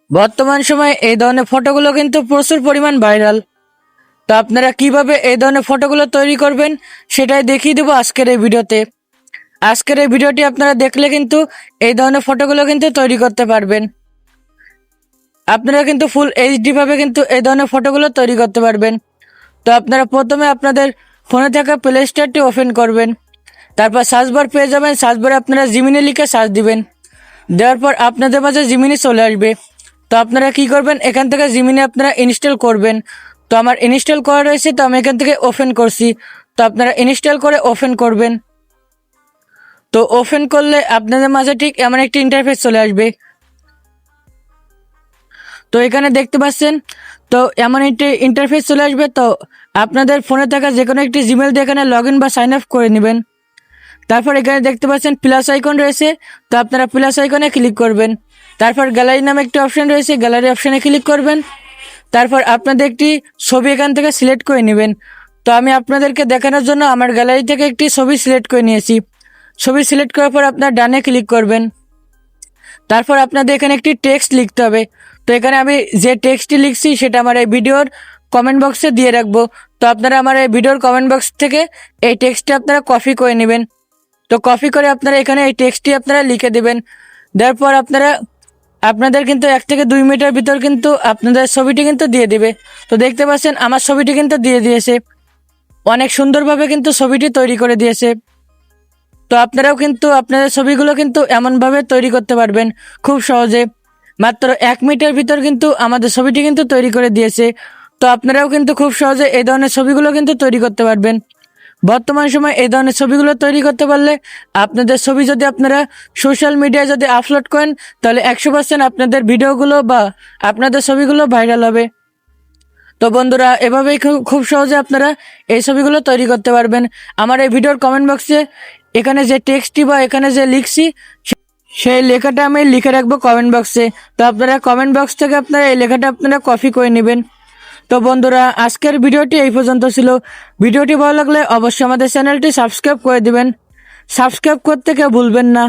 বর্তমান সময়ে এই ধরনের ফটোগুলো কিন্তু প্রচুর পরিমাণ ভাইরাল। তো আপনারা কিভাবে এই ধরনের ফটোগুলো তৈরি করবেন সেটাই দেখিয়ে দেবো আজকের এই ভিডিওতে। আজকের এই ভিডিওটি আপনারা দেখলে কিন্তু এই ধরনের ফটোগুলো কিন্তু তৈরি করতে পারবেন। আপনারা কিন্তু ফুল এইচডি ভাবে কিন্তু এই ধরনের ফটোগুলো তৈরি করতে পারবেন। তো আপনারা প্রথমে আপনাদের ফোনে থাকা প্লে স্টোরটি ওপেন করবেন, তারপর সার্চ বার পেয়ে যাবেন। সার্চ বারে আপনারা জিমিনি লিখে সার্চ দিবেন, দেওয়ার পর আপনাদের মাঝে জিমিনি চলে আসবে। তো আপনারা কি করবেন, এখান থেকে জিমিনি আপনারা ইনস্টল করবেন। তো আমার ইনস্টল করা রয়েছে, তো আমি এখান থেকে ওপেন করছি। তো আপনারা ইনস্টল করে ওপেন করবেন। তো ওপেন করলে আপনাদের মাঝে ঠিক এমন একটি ইন্টারফেস চলে আসবে। তো এখানে দেখতে পাচ্ছেন, তো এমন একটি ইন্টারফেস চলে আসবে। তো আপনাদের ফোনে থাকা যে কোনো একটি জিমেল দিয়ে এখানে লগ ইন বা সাইন আপ করে নেবেন। তারপর এখানে দেখতে পাচ্ছেন প্লাস আইকন রয়েছে, তো আপনারা প্লাস আইকনে ক্লিক করবেন। তারপর গ্যালারি নামে একটি অপশন রয়েছে, গ্যালারি অপশনে ক্লিক করবেন। তারপর আপনাদের একটি ছবি এখান থেকে সিলেক্ট করে নেবেন। তো আমি আপনাদেরকে দেখানোর জন্য আমার গ্যালারি থেকে একটি ছবি সিলেক্ট করে নিয়েছি। ছবি সিলেক্ট করার পর আপনার ডানে ক্লিক করবেন। তারপর আপনাদের এখানে একটি টেক্সট লিখতে হবে। তো এখানে আমি যে টেক্সটটি লিখছি সেটা আমার এই ভিডিওর কমেন্ট বক্সে দিয়ে রাখবো। তো আপনারা আমার এই ভিডিওর কমেন্ট বক্স থেকে এই টেক্সটটি আপনারা কপি করে নেবেন। তো কপি করে আপনারা এখানে এই টেক্সটটি আপনারা লিখে দেবেন। দেওয়ার পর আপনাদের কিন্তু 1 থেকে 2 মিনিটের ভিতর কিন্তু আপনাদের ছবিটি কিন্তু দিয়ে দিবে। তো দেখতে পাচ্ছেন আমার ছবিটি কিন্তু দিয়ে দিয়েছে, অনেক সুন্দরভাবে কিন্তু ছবিটি তৈরি করে দিয়েছে। তো আপনারাও কিন্তু আপনাদের ছবিগুলো কিন্তু এমনভাবে তৈরি করতে পারবেন খুব সহজে। মাত্র 1 মিনিটের ভিতর কিন্তু আমাদের ছবিটি কিন্তু তৈরি করে দিয়েছে। তো আপনারাও কিন্তু খুব সহজে এই ধরনের ছবিগুলো কিন্তু তৈরি করতে পারবেন। বর্তমান সময়ে এই ধরনের ছবিগুলো তৈরি করতে পারলে আপনাদের ছবি যদি আপনারা সোশ্যাল মিডিয়ায় যদি আপলোড করেন, তাহলে 100% আপনাদের ভিডিওগুলো বা আপনাদের ছবিগুলো ভাইরাল হবে। তো বন্ধুরা, এভাবেই খুব সহজে আপনারা এই ছবিগুলো তৈরি করতে পারবেন। আমার এই ভিডিওর কমেন্ট বক্সে এখানে যে টেক্সটটি বা এখানে যে লিখছি সেই লেখাটা আমি লিখে রাখবো কমেন্ট বক্সে। তো আপনারা কমেন্ট বক্স থেকে আপনারা এই লেখাটা আপনারা কপি করে নেবেন। তো বন্ধুরা, আজকের ভিডিওটি এই পর্যন্ত ছিল। ভিডিওটি ভালো লাগলে অবশ্যই আমাদের চ্যানেলটি সাবস্ক্রাইব করে দিবেন। সাবস্ক্রাইব করতে কেউ ভুলবেন না।